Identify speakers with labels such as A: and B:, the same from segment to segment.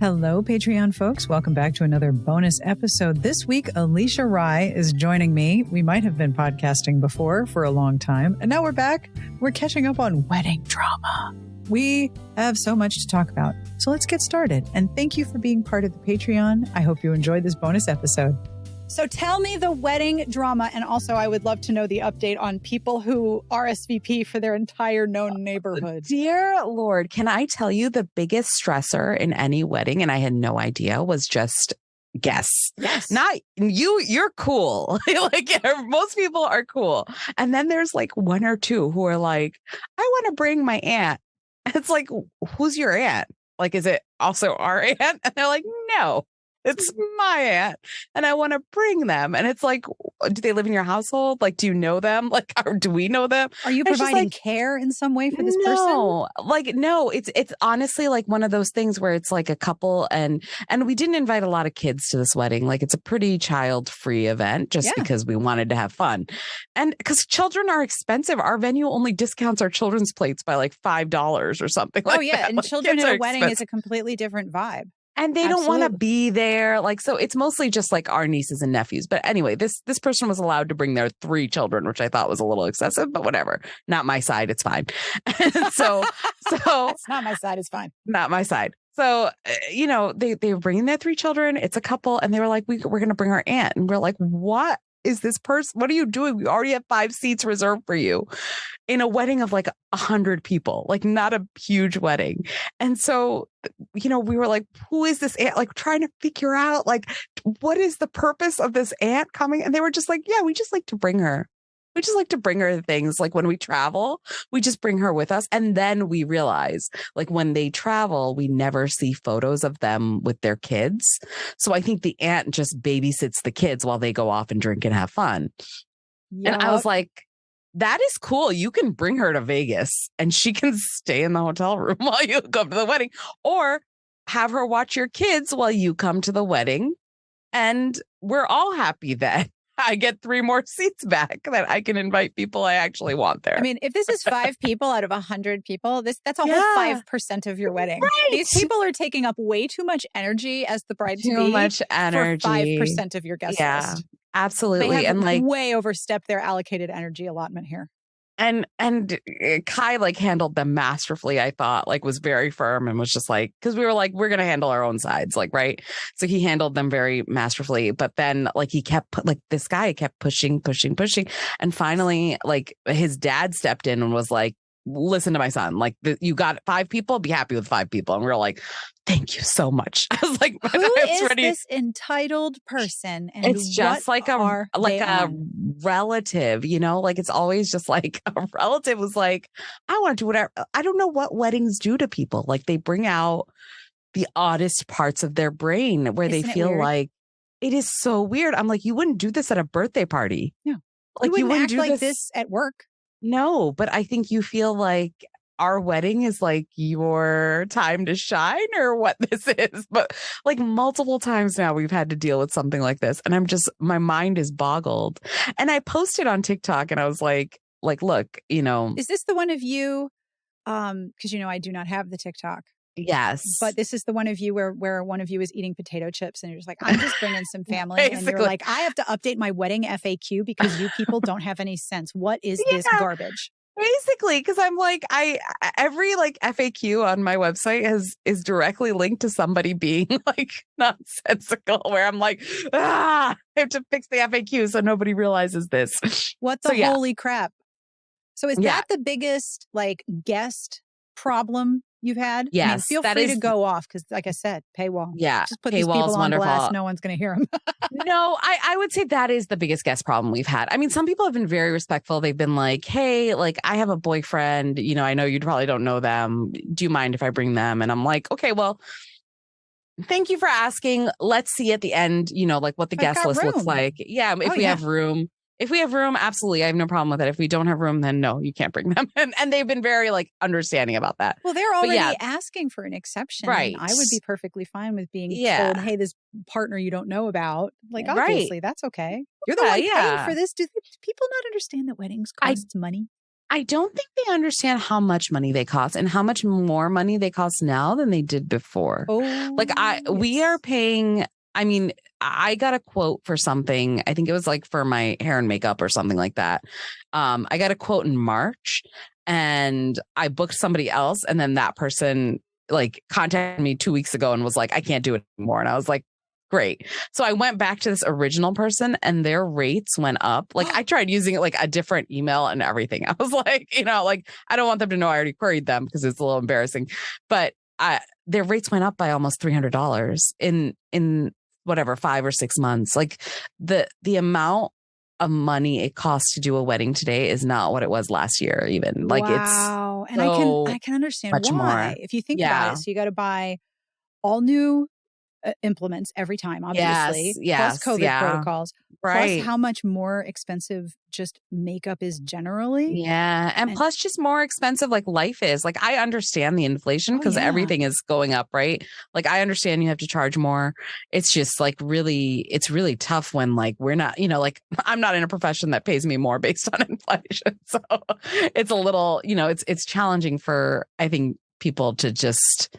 A: Hello, Patreon folks. Welcome back to another bonus episode. This week, Alisha Rye is joining me. We might have been podcasting before for a long time, and now we're back. We're catching up on wedding drama. We have so much to talk about, so let's get started. And thank you for being part of the Patreon. I hope you enjoyed this bonus episode.
B: So tell me the wedding drama, and also I would love to know the update on people who RSVP for their entire known neighborhood.
C: Dear Lord, can I tell you the biggest stressor in any wedding, and I had no idea, was just guests.
B: Yes.
C: Not you, you're cool. Like most people are cool. And then there's like one or two who are like, I want to bring my aunt. It's like, who's your aunt? Like, is it also our aunt? And they're like, no. It's my aunt and I want to bring them. And it's like, do they live in your household? Like, do you know them? Like, do we know them?
B: Are you providing care in some way for this person?
C: No, it's honestly like one of those things where it's like a couple and we didn't invite a lot of kids to this wedding. Like it's a pretty child-free event just because we wanted to have fun. And because children are expensive, our venue only discounts our children's plates by like $5 or something like that.
B: Oh yeah. And
C: like,
B: children at a wedding is a completely different vibe.
C: And they don't want to be there. Like, so it's mostly just like our nieces and nephews. But anyway, this person was allowed to bring their 3 children, which I thought was a little excessive, but whatever. Not my side. It's fine. so
B: it's not my side. It's fine.
C: Not my side. So, they were bringing their 3 children. It's a couple. And they were like, we're going to bring our aunt. And we're like, what is this person? What are you doing? We already have 5 seats reserved for you in a wedding of like 100 people, like not a huge wedding. And so, we were like, who is this aunt? Like trying to figure out like, what is the purpose of this aunt coming? And they were just like, yeah, we just like to bring her. We just like to bring her things. Like when we travel, we just bring her with us. And then we realize like when they travel, we never see photos of them with their kids. So I think the aunt just babysits the kids while they go off and drink and have fun. Yep. And I was like, that is cool. You can bring her to Vegas and she can stay in the hotel room while you come to the wedding, or have her watch your kids while you come to the wedding. And we're all happy then. I get 3 more seats back that I can invite people I actually want there.
B: I mean, if this is 5 people out of 100 people, that's a whole 5% of your wedding.
C: Right.
B: These people are taking up way too much energy as the bride to be.
C: Too much energy.
B: For 5% of your guest list.
C: Absolutely.
B: They have
C: and like
B: way overstepped their allocated energy allotment here.
C: And Kai like handled them masterfully, I thought, like was very firm and was just like, because we were like, we're going to handle our own sides, like, right. So he handled them very masterfully. But then like this guy kept pushing. And finally, like his dad stepped in and was like, listen to my son, like you got 5 people, be happy with 5 people. And we were like, thank you so much. I was like,
B: who is this entitled person? And
C: it's just like a relative, like it's always just like a relative was like, I want to do whatever. I don't know what weddings do to people. Like they bring out the oddest parts of their brain where they feel like it is so weird. I'm like, you wouldn't do this at a birthday party.
B: No,
C: like
B: you wouldn't act like this at work.
C: No, but I think you feel like our wedding is like your time to shine or what this is. But like multiple times now we've had to deal with something like this. And my mind is boggled. And I posted on TikTok and I was like, look,
B: Is this the one of you? Because, I do not have the TikTok.
C: Yes.
B: But this is the one of you where one of you is eating potato chips and you're just like, I'm just bringing some family. And you're like, I have to update my wedding FAQ because you people don't have any sense. What is this garbage?
C: Basically, because I'm like, every like FAQ on my website is directly linked to somebody being like nonsensical, where I'm like, I have to fix the FAQ so nobody realizes this.
B: What the holy crap? So is that the biggest like guest problem you've had?
C: Yes.
B: I mean, feel free to go off because, like I said, paywall.
C: Yeah.
B: Just put these people on blast. No one's going to hear them.
C: No, I would say that is the biggest guest problem we've had. I mean, some people have been very respectful. They've been like, hey, like I have a boyfriend. I know you probably don't know them. Do you mind if I bring them? And I'm like, okay, well, thank you for asking. Let's see at the end, like what the guest list looks like. Yeah. If we have room. If we have room, absolutely. I have no problem with it. If we don't have room, then no, you can't bring them. And they've been very like understanding about that.
B: Well, they're already asking for an exception.
C: Right.
B: I would be perfectly fine with being told, hey, this partner you don't know about. Like, obviously, that's okay. You're the one paying for this. Do people not understand that weddings cost money?
C: I don't think they understand how much money they cost and how much more money they cost now than they did before.
B: Oh,
C: Like we are paying, I mean, I got a quote for something. I think it was like for my hair and makeup or something like that. I got a quote in March and I booked somebody else. And then that person like contacted me 2 weeks ago and was like, I can't do it anymore. And I was like, great. So I went back to this original person and their rates went up. Like I tried using it like a different email and everything. I was like, like I don't want them to know I already queried them because it's a little embarrassing. But their rates went up by almost $300 in whatever 5 or 6 months. Like the amount of money it costs to do a wedding today is not what it was last year. Even like
B: wow.
C: it's
B: And I can understand
C: much
B: why.
C: more.
B: If you think about it, so you got to buy all new implements every time, obviously,
C: yes,
B: plus COVID protocols,
C: right?
B: plus how much more expensive just makeup is generally.
C: Yeah. And plus just more expensive like life is. Like I understand the inflation because everything is going up, right? Like I understand you have to charge more. It's just like it's really tough when like we're not, like I'm not in a profession that pays me more based on inflation. So it's a little, it's challenging for, I think, people to just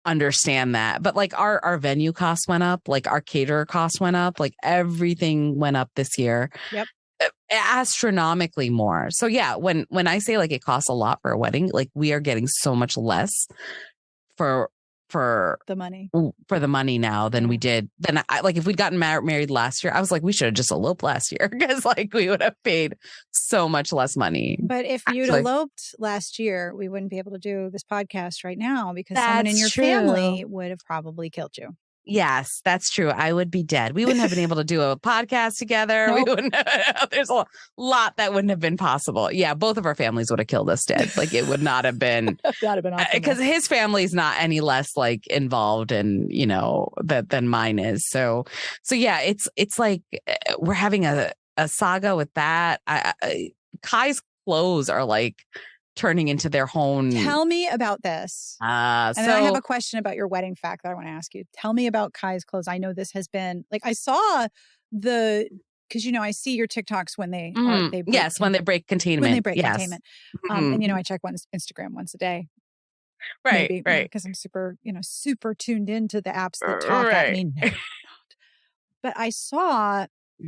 C: understand that. But like our venue costs went up, like our caterer costs went up, like everything went up this year.
B: Yep.
C: Astronomically more. So yeah, when I say like it costs a lot for a wedding, like we are getting so much less for
B: the money
C: now than we did. Then like if we'd gotten married last year, I was like, we should have just eloped last year because like we would have paid so much less money.
B: But if you'd eloped last year, we wouldn't be able to do this podcast right now because someone in your family would have probably killed you.
C: Yes, that's true. I would be dead. We wouldn't have been able to do a podcast together.
B: Nope.
C: We wouldn't. There's a lot that wouldn't have been possible. Yeah, both of our families would have killed us dead. Like it would not have been. Because his family's not any less like involved in than mine is. So yeah, it's like we're having a saga with that. Kai's clothes are like turning into their own.
B: Tell me about this. And then I have a question about your wedding fact that I want to ask you. Tell me about Kai's clothes. I know this has been like I saw because I see your TikToks when they
C: when they break containment.
B: When they break containment. And I check Instagram once a day.
C: Right, right.
B: Because I'm super tuned into the apps that talk at me. No, but I saw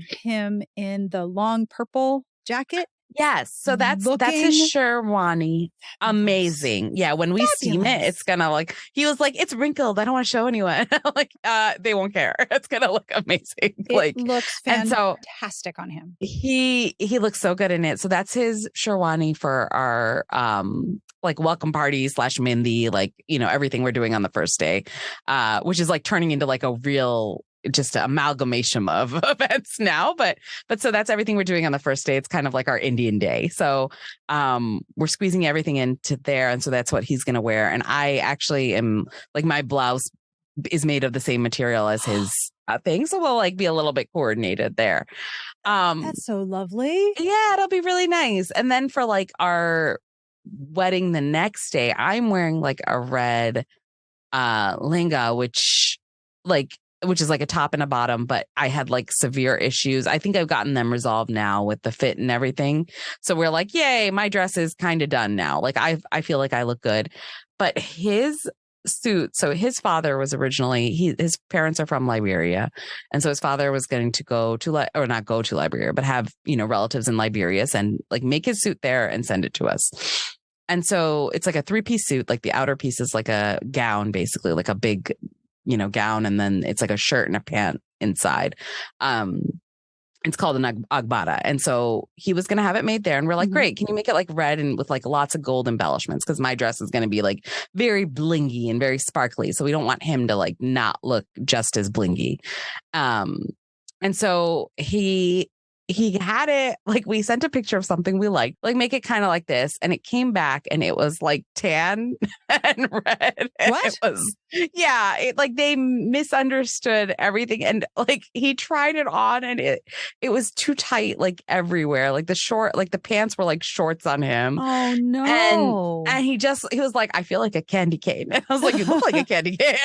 B: him in the long purple jacket.
C: Yes. So that's his Sherwani. Amazing. Yeah. When we steam it, it's gonna like, he was like, it's wrinkled. I don't want to show anyone. Like, they won't care. It's gonna look amazing.
B: It looks fantastic on him.
C: He looks so good in it. So that's his Sherwani for our like welcome party / Mindy, like, everything we're doing on the first day, which is like turning into like a real just an amalgamation of events now, but so that's everything we're doing on the first day. It's kind of like our Indian day. So we're squeezing everything into there. And so that's what he's going to wear. And I actually am like, my blouse is made of the same material as his thing. So we'll like be a little bit coordinated there.
B: That's so lovely.
C: Yeah, it'll be really nice. And then for like our wedding the next day, I'm wearing like a red linga, which is like a top and a bottom, but I had like severe issues. I think I've gotten them resolved now with the fit and everything. So we're like, yay, my dress is kind of done now. Like I feel like I look good. But his suit, so his father was originally, his parents are from Liberia. And so his father was going to go to, or not go to Liberia, but have, relatives in Liberia and like make his suit there and send it to us. And so it's like a 3-piece suit. Like the outer piece is like a gown, basically like a big gown, and then it's like a shirt and a pant inside. It's called an agbada. And so he was going to have it made there. And we're like, great, can you make it like red and with like lots of gold embellishments? Because my dress is going to be like very blingy and very sparkly. So we don't want him to like not look just as blingy. And so he had it, like we sent a picture of something we liked, like make it kind of like this. And it came back and it was like tan and red. And
B: what?
C: It was, like they misunderstood everything. And like he tried it on and it was too tight, like everywhere. Like the pants were like shorts on him.
B: Oh no.
C: And he was like, I feel like a candy cane. And I was like, you look like a candy cane.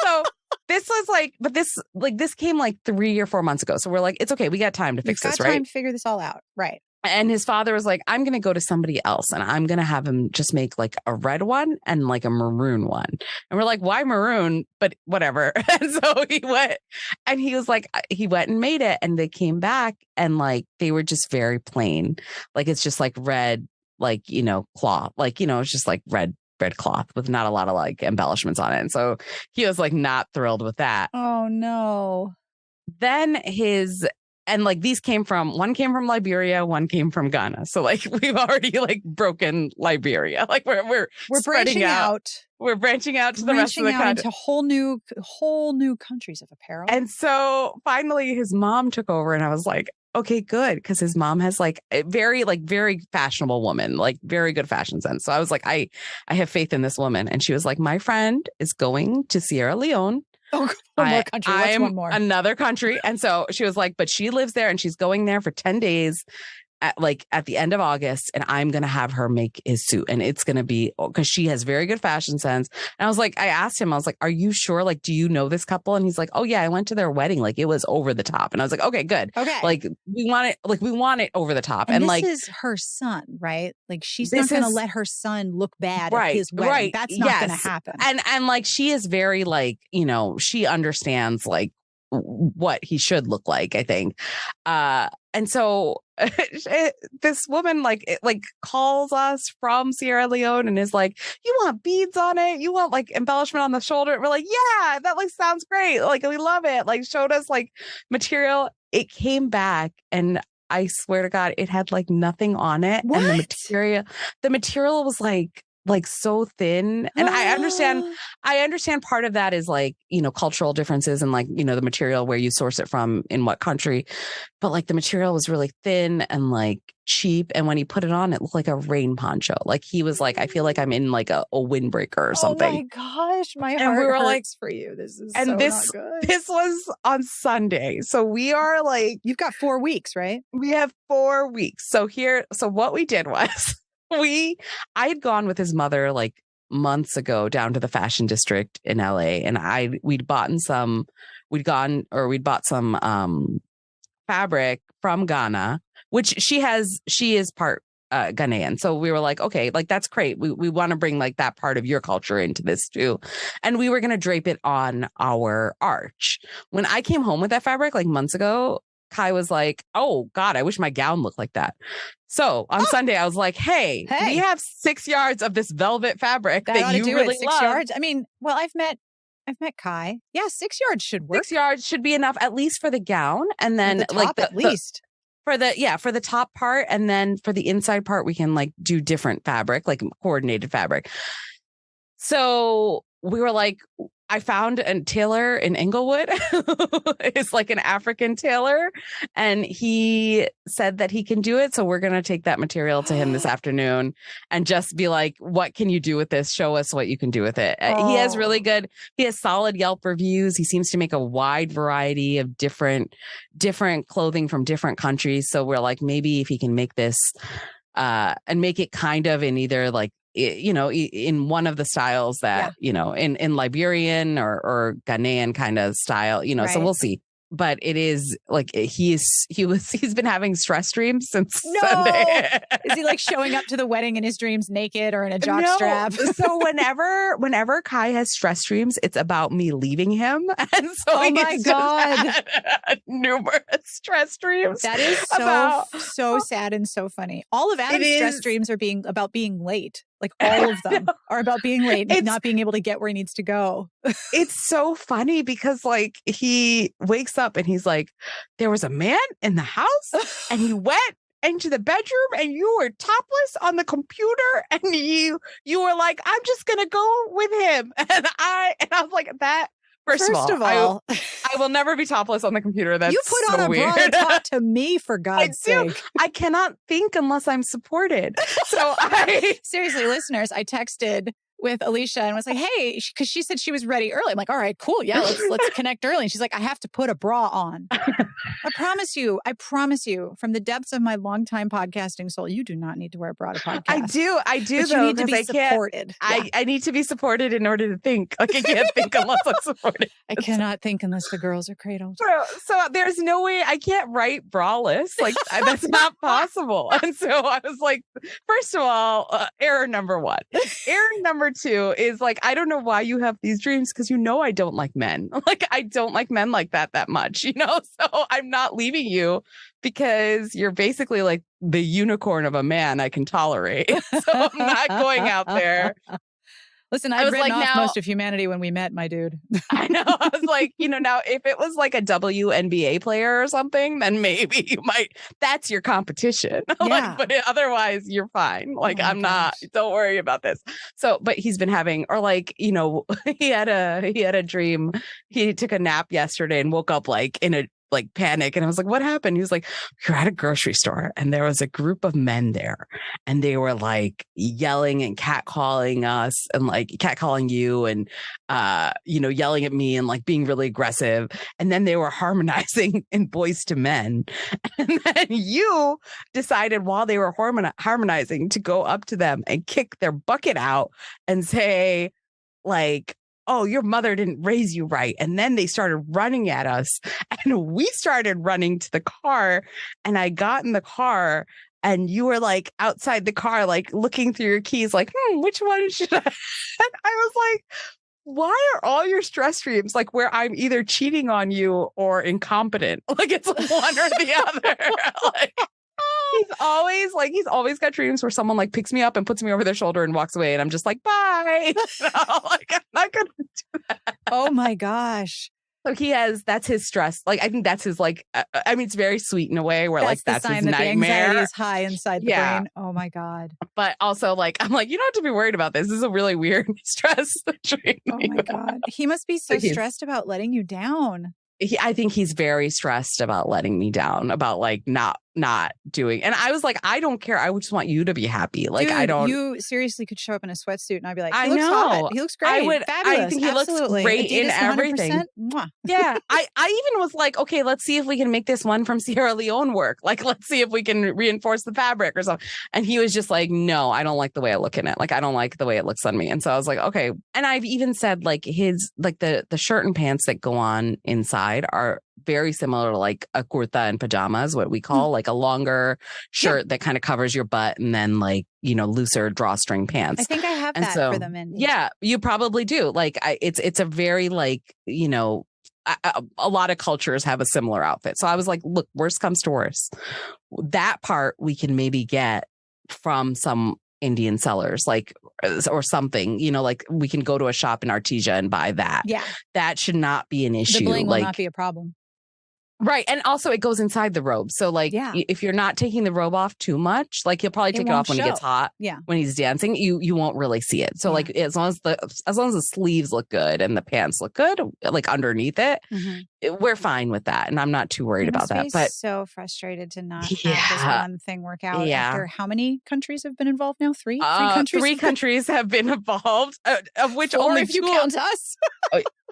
C: So this was like, but this came like 3 or 4 months ago. So we're like, it's okay. We got time to fix this, right?
B: Time to figure this all out. Right.
C: And his father was like, I'm going to go to somebody else and I'm going to have him just make like a red one and like a maroon one. And we're like, why maroon? But whatever. And so he went and he was like, he went and made it. And they came back and like, they were just very plain. Like, it's just like red, like, you know, cloth, like, you know, it's just like red cloth with not a lot of like embellishments on it. And so he was like not thrilled with that.
B: Oh, no.
C: Then and like one came from Liberia, one came from Ghana. So like we've already like broken Liberia. Like we're
B: branching out.
C: We're branching out to the rest of the country.
B: Into whole new countries of apparel.
C: And so finally his mom took over and I was like, okay, good. Because his mom has like a very fashionable woman, like very good fashion sense. So I was like, I have faith in this woman. And she was like, my friend is going to Sierra Leone.
B: Oh, one more country. What's one more?
C: Another country. And so she was like, but she lives there and she's going there for 10 days at the end of August. And I'm going to have her make his suit. And it's going to be because she has very good fashion sense. And I was like, I asked him, I was like, are you sure? Like, do you know this couple? And he's like, oh, yeah, I went to their wedding. Like it was over the top. And I was like, okay, good.
B: Okay.
C: Like we want it over the top.
B: And
C: this
B: like, is her son, right? Like she's not going to let her son look bad at his wedding.
C: Right.
B: That's not going to happen.
C: And like, she is very like, you know, she understands like what he should look like, I think. And so this woman like calls us from Sierra Leone and is like, you want beads on it? You want like embellishment on the shoulder? We're like, yeah, that like sounds great. Like we love it. Like showed us like material. It came back and I swear to God, it had like nothing on it.
B: What?
C: And the material was like so thin. And I understand part of that is like, you know, cultural differences and like, you know, the material where you source it from in what country, but like the material was really thin and like cheap. And when he put it on, it looked like a rain poncho. Like he was like, I feel like I'm in like a windbreaker or something.
B: Oh my gosh. My heart hurts for you. This is not good. This
C: was on Sunday. So we are like,
B: you've got 4 weeks, right?
C: We have 4 weeks. So what we did was, I had gone with his mother like months ago down to the fashion district in LA and we'd bought some fabric from Ghana, which she is part Ghanaian. So we were like, okay, like that's great. We want to bring like that part of your culture into this too. And we were going to drape it on our arch. When I came home with that fabric like months ago, Kai was like, oh God, I wish my gown looked like that. So on Sunday, I was like, hey, we have 6 yards of this velvet fabric that you really love.
B: 6 yards. I mean, well, I've met Kai. Yeah, 6 yards should work.
C: 6 yards should be enough, at least for the gown. And then
B: the top, at least.
C: For the top part. And then for the inside part, we can like do different fabric, like coordinated fabric. So we were like, I found a tailor in Inglewood. It's like an African tailor. And he said that he can do it. So we're going to take that material to him this afternoon and just be like, what can you do with this? Show us what you can do with it. He has solid Yelp reviews. He seems to make a wide variety of different clothing from different countries. So we're like, maybe if he can make this and make it kind of in either like, you know, in one of the styles that, you know, in Liberian or Ghanaian kind of style, you know, so we'll see. But it is like he's been having stress dreams since Sunday.
B: Is he like showing up to the wedding in his dreams naked or in a jock strap?
C: So whenever Kai has stress dreams, it's about me leaving him. And so
B: oh my God,
C: numerous stress dreams.
B: That is so sad and so funny. All of Adam's stress dreams are about being late. Like all of them are about being late and not being able to get where he needs to go.
C: It's so funny because like he wakes up and he's like, there was a man in the house and he went into the bedroom and you were topless on the computer and you were like, I'm just going to go with him. And I was like, that. First of all, I will never be topless on the computer. That's
B: you put
C: so
B: on a
C: weird.
B: bra and talk to me for God's sake.
C: I cannot think unless I'm supported. So
B: seriously, listeners, I texted with Alisha and was like, hey, because she said she was ready early. I'm like, all right, cool. Yeah, let's connect early. And she's like, I have to put a bra on. I promise you, from the depths of my longtime podcasting soul, you do not need to wear a bra to podcast.
C: I do
B: but
C: though.
B: You need to be supported.
C: I need to be supported in order to think. Like I can't think unless I'm supported.
B: I cannot think unless the girls are cradled.
C: So there's no way I can't write braless. Like that's not possible. And so I was like, first of all, error number one. Error number two is like, I don't know why you have these dreams because I don't like men. Like I don't like men like that much, So I'm not leaving you because you're basically like the unicorn of a man I can tolerate. So I'm not going out there.
B: Listen, I've written off most of humanity when we met, my dude.
C: I know. I was like, now if it was like a WNBA player or something, then maybe you might, that's your competition.
B: Yeah.
C: But otherwise you're fine. Like I'm not, don't worry about this. So, but he's been having, or like, he had a dream. He took a nap yesterday and woke up like in a panic. And I was like, what happened? He was like, you're at a grocery store and there was a group of men there and they were like yelling and catcalling us and like catcalling you and, yelling at me and like being really aggressive. And then they were harmonizing in Boys to Men. And then you decided while they were harmonizing to go up to them and kick their bucket out and say like, oh, your mother didn't raise you right. And then they started running at us and we started running to the car and I got in the car and you were like outside the car, like looking through your keys, like, which one should I? And I was like, why are all your stress dreams like where I'm either cheating on you or incompetent? Like it's one or the other. Like, he's always got dreams where someone like picks me up and puts me over their shoulder and walks away. And I'm just like, bye. Like, I'm not going to do that.
B: Oh my gosh.
C: So that's his stress. Like, I think that's his, like, it's very sweet in a way where that's his nightmare.
B: The anxiety is high inside the brain. Oh my God.
C: But also like, I'm like, you don't have to be worried about this. This is a really weird stress dream.
B: Oh my God. He must be so stressed about letting you down.
C: I think he's very stressed about letting me down, about like not doing. And I was like, I don't care. I just want you to be happy. Like,
B: dude,
C: I don't.
B: You seriously could show up in a sweatsuit and I'd be like,
C: I
B: looks
C: know.
B: hot. He looks great. Fabulous.
C: I think he
B: Absolutely.
C: looks great
B: Adidas,
C: in everything. Yeah. I even was like, okay, let's see if we can make this one from Sierra Leone work. Like, let's see if we can reinforce the fabric or something. And he was just like, no, I don't like the way I look in it. Like, I don't like the way it looks on me. And so I was like, okay. And I've even said like the shirt and pants that go on inside are very similar to like a kurta and pajamas, what we call like a longer shirt that kind of covers your butt and then like, looser drawstring pants.
B: I think I have that for them.
C: Yeah, you probably do. Like it's a very like, a lot of cultures have a similar outfit. So I was like, look, worst comes to worst. That part we can maybe get from some Indian sellers, like, or something, like we can go to a shop in Artesia and buy that.
B: Yeah.
C: That should not be an issue.
B: The bling will not be a problem.
C: Right. And also it goes inside the robe. So like if you're not taking the robe off too much, like he'll probably take it off when he gets hot.
B: Yeah.
C: When he's dancing, you won't really see it. So like as long as the sleeves look good and the pants look good, like underneath it, we're fine with that. And I'm not too worried about that. But
B: so frustrated to not have this one thing work out. After how many countries have been involved now? Three countries?
C: 3 countries have been involved, of which
B: 4
C: only
B: if you count us.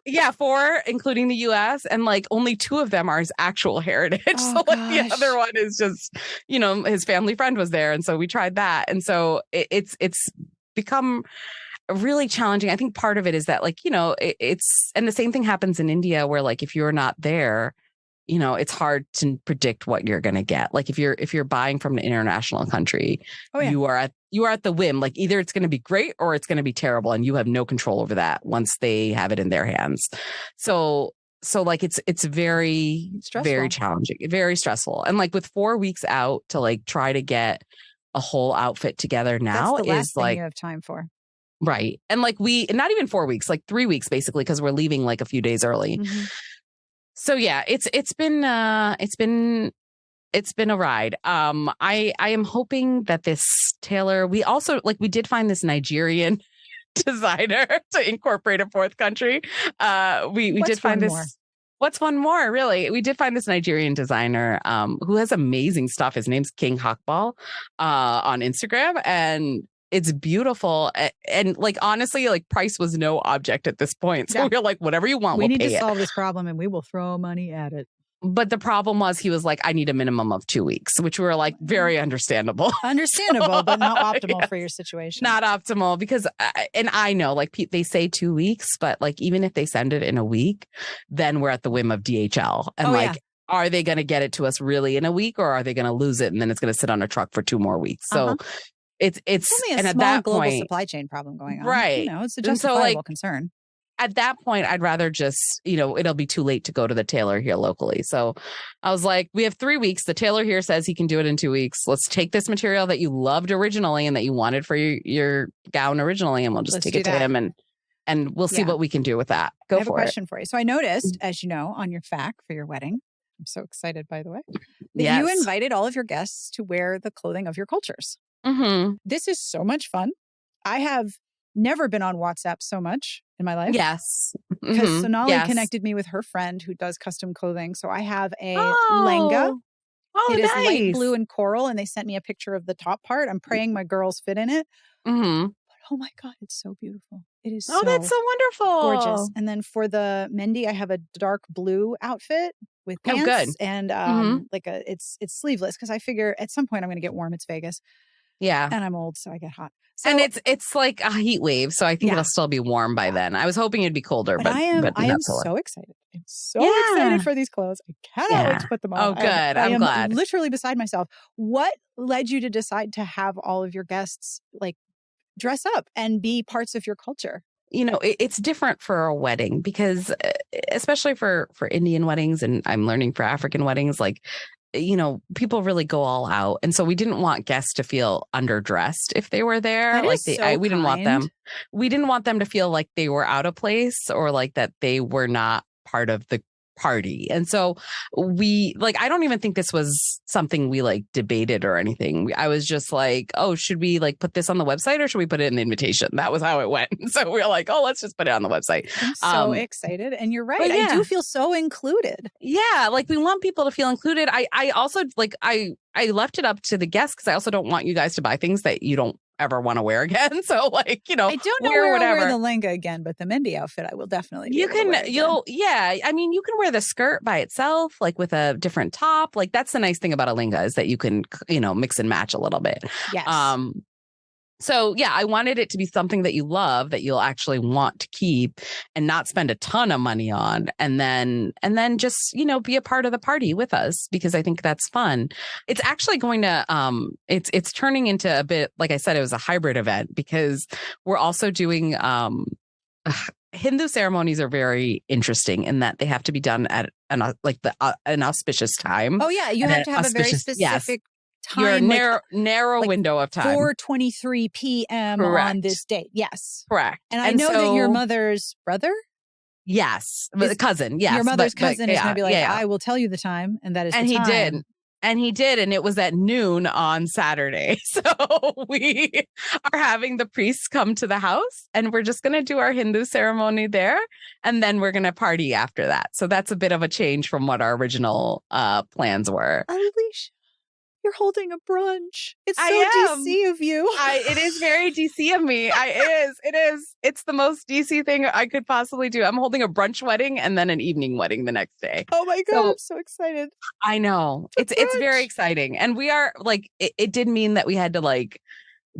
C: Yeah, 4, including the U.S., and like only 2 of them are his actual heritage.
B: Oh,
C: so like the other one is just, his family friend was there, and so we tried that, and so it's become really challenging. I think part of it is that like it's, and the same thing happens in India where like if you're not there, it's hard to predict what you're going to get. Like if you're buying from an international country, you are at the whim. Like either it's going to be great or it's going to be terrible, and you have no control over that once they have it in their hands. So like it's very stressful. Very challenging, very stressful. And like with 4 weeks out to like try to get a whole outfit together now
B: that's the last
C: is
B: thing
C: like
B: you have time for.
C: Right. And like not even 4 weeks, like 3 weeks basically, because we're leaving like a few days early.
B: Mm-hmm.
C: So yeah, it's been a ride. I am hoping that this tailor, we did find this Nigerian designer to incorporate a 4th country. We did find this. More? What's one more, really? We did find this Nigerian designer who has amazing stuff. His name's King Hakbal on Instagram. And it's beautiful. And like, honestly, like price was no object at this point. So we were like, whatever you want,
B: we
C: we'll
B: need
C: pay
B: to
C: it.
B: solve this problem and we will throw money at it.
C: But the problem was he was like, I need a minimum of 2 weeks, which we were like, very understandable.
B: Understandable, but not optimal for your situation.
C: Not optimal because, and I know like they say 2 weeks, but like even if they send it in a week, then we're at the whim of DHL. And are they going to get it to us really in a week, or are they going to lose it and then it's going to sit on a truck for 2 more weeks? So it's
B: only a small global supply chain problem going on.
C: Right.
B: You know, it's a justifiable concern.
C: At that point, I'd rather just, it'll be too late to go to the tailor here locally. So I was like, we have 3 weeks. The tailor here says he can do it in 2 weeks. Let's take this material that you loved originally and that you wanted for your gown originally, and we'll just take it to him and we'll see what we can do with that. Go for it.
B: I have a question for you. So I noticed, as you know, on your FAQ for your wedding, I'm so excited, by the way, that you invited all of your guests to wear the clothing of your cultures.
C: Mm-hmm.
B: This is so much fun. I have never been on WhatsApp so much in my life.
C: Yes.
B: Because Sonali connected me with her friend who does custom clothing. So I have a lenga.
C: Oh,
B: it
C: nice.
B: is light blue and coral, and they sent me a picture of the top part. I'm praying my girls fit in it.
C: Mm-hmm.
B: But oh my God, it's so beautiful. It is
C: that's so wonderful.
B: Gorgeous. And then for the Mendi, I have a dark blue outfit with pants and it's sleeveless because I figure at some point I'm going to get warm. It's Vegas.
C: Yeah.
B: And I'm old, so I get hot. So,
C: and it's like a heat wave, so I think it'll still be warm by then. I was hoping it'd be colder, but
B: I am so excited. I'm so excited for these clothes. I cannot wait to put them on.
C: Oh, good. I'm glad.
B: Literally beside myself. What led you to decide to have all of your guests like dress up and be parts of your culture?
C: It's different for a wedding because especially for Indian weddings, and I'm learning for African weddings, like, people really go all out. And so we didn't want guests to feel underdressed if they were there. We didn't want them to feel like they were out of place or like that they were not part of the party. And so I don't even think this was something we like debated or anything. I was just like, oh, should we like put this on the website or should we put it in the invitation? That was how it went. So we were like, oh, let's just put it on the website.
B: I'm so excited. And you're right. I do feel so included.
C: Yeah. Like we want people to feel included. I also like, I left it up to the guests because I also don't want you guys to buy things that you don't ever want to wear again. So like, I don't know
B: where
C: whatever.
B: I'll wear the lenga again, but the Mendi outfit I will definitely
C: I mean, you can wear the skirt by itself, like with a different top. Like that's the nice thing about a lenga is that you can, mix and match a little bit.
B: Yes.
C: So yeah, I wanted it to be something that you love, that you'll actually want to keep and not spend a ton of money on. And then just, be a part of the party with us because I think that's fun. It's actually going to, it's turning into a bit, like I said, it was a hybrid event because we're also doing, Hindu ceremonies are very interesting in that they have to be done at an auspicious time.
B: Oh yeah. You have to have a very specific time,
C: narrow window of time.
B: 4:23 p.m. on this date. Yes.
C: Correct.
B: And I know that your mother's brother?
C: Yes. Cousin. Yes.
B: Your mother's cousin is going to be like, I will tell you the time. And that is the time.
C: He did. And it was at noon on Saturday. So we are having the priests come to the house and we're just going to do our Hindu ceremony there. And then we're going to party after that. So that's a bit of a change from what our original plans were.
B: Alisha. You're holding a brunch. It's so DC of you.
C: It is very DC of me. It is. It's the most DC thing I could possibly do. I'm holding a brunch wedding and then an evening wedding the next day.
B: Oh my God, I'm so excited.
C: I know. It's very exciting. And we are like, it did mean that we had to like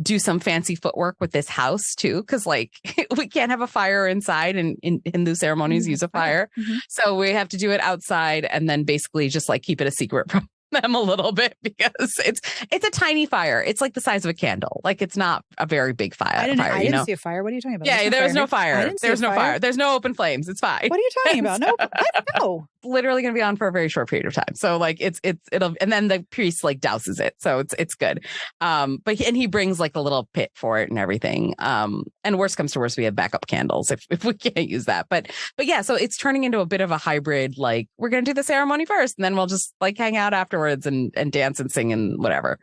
C: do some fancy footwork with this house too. Cause like we can't have a fire inside and in Hindu ceremonies use a fire. Mm-hmm. So we have to do it outside and then basically just like keep it a secret from them a little bit because it's a tiny fire. It's like the size of a candle. Like it's not a very big fire.
B: I didn't see a fire. What are you talking about?
C: Yeah, there was no fire. There's no fire. There's no open flames. It's fine.
B: What are you talking about? No, no.
C: Literally going to be on for a very short period of time. So like it'll and then the priest like douses it. So it's good. But he brings like a little pit for it and everything. And worst comes to worst, we have backup candles if we can't use that. But yeah, so it's turning into a bit of a hybrid. Like we're going to do the ceremony first, and then we'll just like hang out afterwards and dance and sing and whatever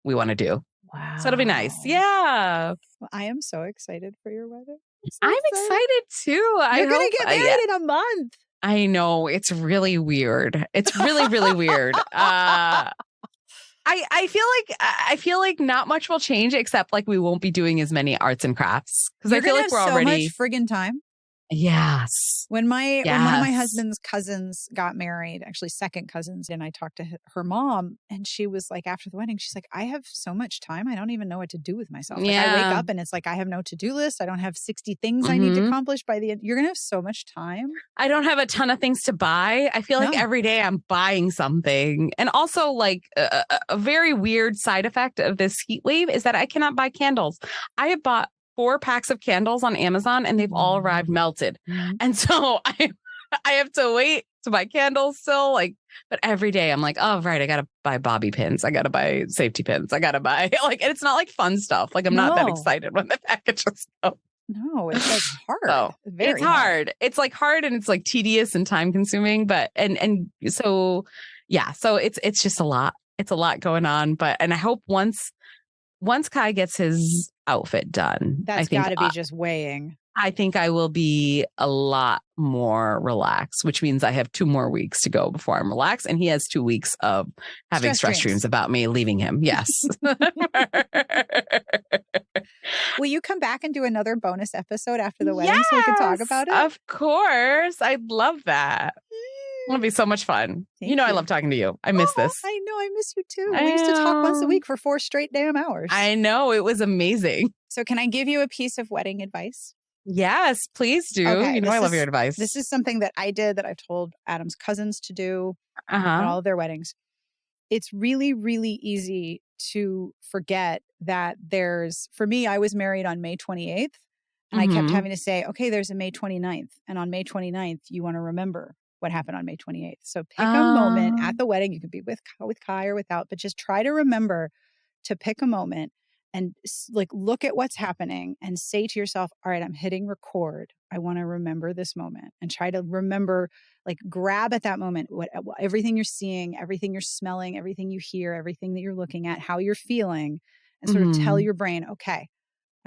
C: we want to do.
B: Wow.
C: So it'll be nice. Yeah.
B: Well, I am so excited for your wedding.
C: I'm excited too.
B: You're going to get married in a month.
C: I know. It's really weird. It's really, really weird. I I feel like not much will change except like we won't be doing as many arts and crafts because I feel like we're
B: so
C: already
B: much friggin' time.
C: Yes.
B: When one of my husband's cousins got married, actually second cousins, and I talked to her mom, and she was like, after the wedding, she's like, I have so much time. I don't even know what to do with myself. Like I wake up and it's like, I have no to-do list. I don't have 60 things I need to accomplish by the end. You're going to have so much time.
C: I don't have a ton of things to buy. I feel like every day I'm buying something. And also like a very weird side effect of this heat wave is that I cannot buy candles. I have bought 4 packs of candles on Amazon and they've all arrived melted. And so I have to wait to buy candles still. Like, but every day I'm like, oh, right. I got to buy bobby pins. I got to buy safety pins. I got to buy like, and it's not like fun stuff. Like I'm not that excited when the packages come.
B: No, it's like hard.
C: So, it's hard. It's like hard and it's like tedious and time consuming. But, and so, yeah, so it's just a lot. It's a lot going on. And I hope once Kai gets his outfit done,
B: that's got to be just weighing.
C: I think I will be a lot more relaxed, which means I have 2 more weeks to go before I'm relaxed. And he has 2 weeks of having stress dreams about me leaving him. Yes.
B: Will you come back and do another bonus episode after the wedding so we can talk about it?
C: Of course. I'd love that. It'll be so much fun. Thank you. I love talking to you. I miss this.
B: I know. I miss you too. We used to talk once a week for 4 straight damn hours.
C: I know. It was amazing.
B: So can I give you a piece of wedding advice?
C: Yes, please do.
B: Okay,
C: I love your advice.
B: This is something that I did that I've told Adam's cousins to do at all of their weddings. It's really, really easy to forget that for me, I was married on May 28th and I kept having to say, okay, there's a May 29th. And on May 29th, you want to remember what happened on May 28th. So pick a moment at the wedding. You could be with Kai or without, but just try to remember to pick a moment and like look at what's happening and say to yourself, all right, I'm hitting record. I want to remember this moment, and try to remember, like grab at that moment, everything you're seeing, everything you're smelling, everything you hear, everything that you're looking at, how you're feeling, and sort of tell your brain, okay,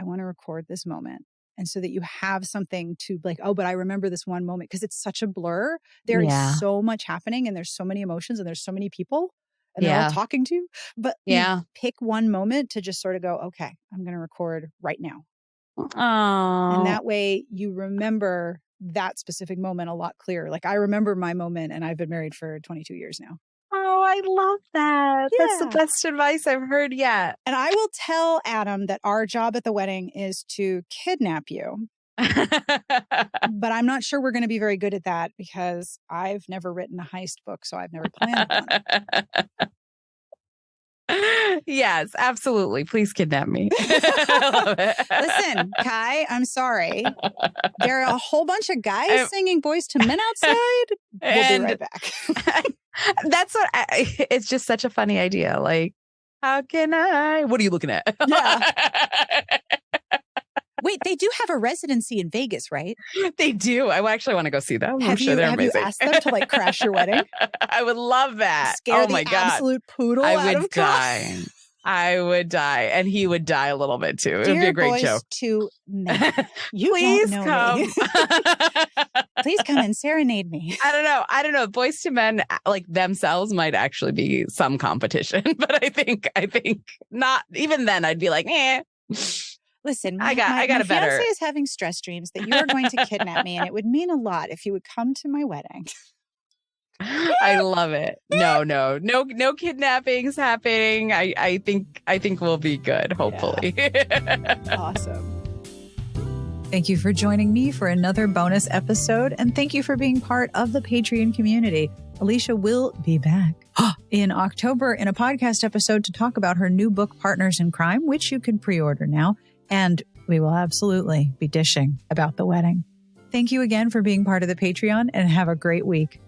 B: I want to record this moment. And so that you have something to like, oh, but I remember this one moment, because it's such a blur. There is so much happening and there's so many emotions and there's so many people and they're all talking to you. But you pick one moment to just sort of go, okay, I'm going to record right now. And that way you remember that specific moment a lot clearer. Like I remember my moment, and I've been married for 22 years now.
C: Oh, I love that. Yeah. That's the best advice I've heard yet.
B: And I will tell Adam that our job at the wedding is to kidnap you. But I'm not sure we're going to be very good at that because I've never written a heist book, so I've never planned one.
C: Yes, absolutely. Please kidnap me. I love it.
B: Listen, Kai, I'm sorry. There are a whole bunch of guys singing Boys to Men outside. We'll be right back.
C: That's what it's just such a funny idea. Like, how can I? What are you looking at?
B: Yeah. Wait, they do have a residency in Vegas, right?
C: They do. I actually want to go see them.
B: Have you asked them to like crash your wedding?
C: I would love that.
B: Scare the absolute poodle out of
C: die. I would die, and he would die a little bit too. It would be a great joke.
B: To men. You
C: Please
B: don't know
C: come.
B: Me. Please come and serenade me.
C: I don't know. Boys to Men, like themselves, might actually be some competition, but I think not. Even then, I'd be like, eh.
B: Listen,
C: I got
B: my
C: a better.
B: fiance is having stress dreams that you are going to kidnap me, and it would mean a lot if you would come to my wedding.
C: I love it. No kidnappings happening. I think we'll be good. Hopefully.
B: Yeah. Awesome.
A: Thank you for joining me for another bonus episode, and thank you for being part of the Patreon community. Alisha will be back in October in a podcast episode to talk about her new book, Partners in Crime, which you can pre-order now. And we will absolutely be dishing about the wedding. Thank you again for being part of the Patreon, and have a great week.